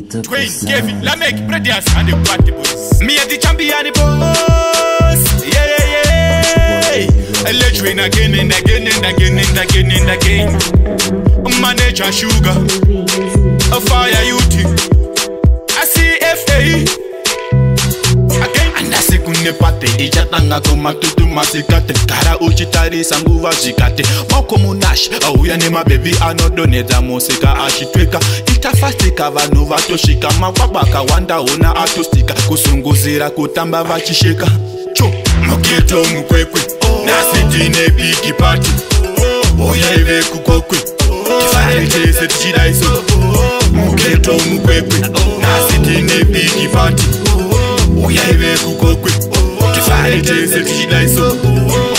Dwayne, Kevin, Lamek, Predias, and the party boys. Me and the champion boss. Yeah. I let you in again and again and again and again and again. Manager Sugar, a fire youth. I see FA. Kune pate ichatanga koma tutu masikate kara uchitari sanguva zikate moko munash auya nema baby anodoneza musika ashitweka itafastika vanhu vatoshika makwabaka wanda ona atostika kusunguzira kutamba vachisheka cho muketo mukwekwe nasitine big party oya ive kukokwe kifarete setchidaiso muketo mukwekwe nasitine big party oya ive kukokwe kifarete setchidaiso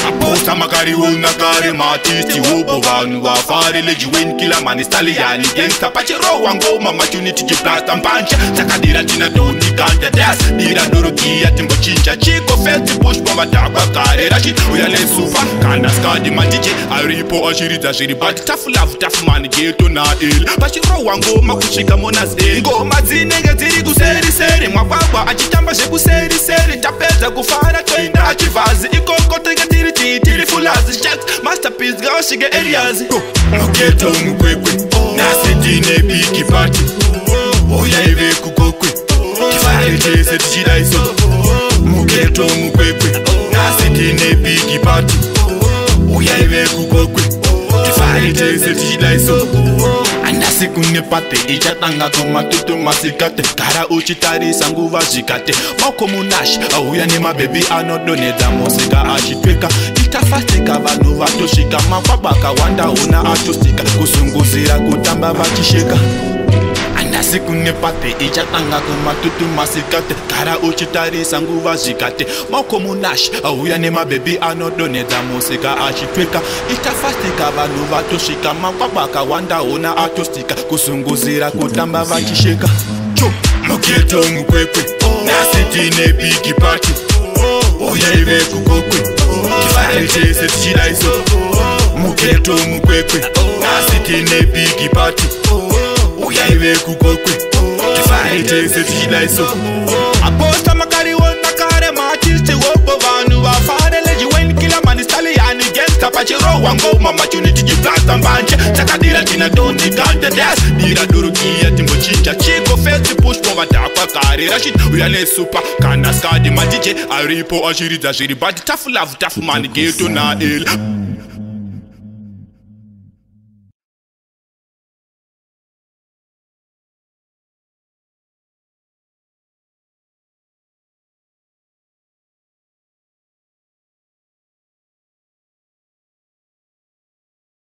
aposta makari unakare matisti wobo vanu vafari lejiwen kila manistaliani gangsta pachero wango mama tuniti jiplasta mpancha takadira tina doni kanda das dira dorokia timbo chincha chiko festi push bomba takwa kare rashid uyale sufa kanda skadi matije aripo ashirita shiribati tafu love tafu mani geto na il pachero wango makushika monas ngo mazinenge ziri kuseri seri mwababa achitamba sheku seri seri tapeza kufara twenda achivazi ikoko tega tiri fulazi chat masterpiece ga shige areas muketo mukwekwe nasitine big party oya ive kukokwe kifarete setchidaiso muketo mukwekwe nasitine big party oya ive kukokwe kifarete setchidaiso anasikune pate ichatanga koma tutu masikate kara uchitari sanguva zikate moko munash auya nema baby anodoneza musika ashitweka itafastika vanhu vatoshika makwabaka wanda ona atostika kusunguzira kutamba vachisheka anasikune pate ichatanga koma tutu masikate kara uchitari sanguva zikate moko munash auya nema baby anodoneza musika ashitweka itafastika vanhu vatoshika makwabaka wanda ona atostika kusunguzira kutamba vachisheka cho muketo mukwekwe nasitine big party oya ive kukokwe kifarete setchidaiso muketo mukwekwe nasitine big party oya ive kukokwe kifarete setchidaiso aposta makari wona kare matisti wobo vanu vafare lejiwen kila manistaliani gangsta pachero wango mama tuniti jiplasta mbanche takadira tina doni kanda das dira durukia timbo chincha chiko festi push bomba takwa kare rashid uyale super kana skadi matije aripo ashirita shiribati tafu love tafu mani geto na il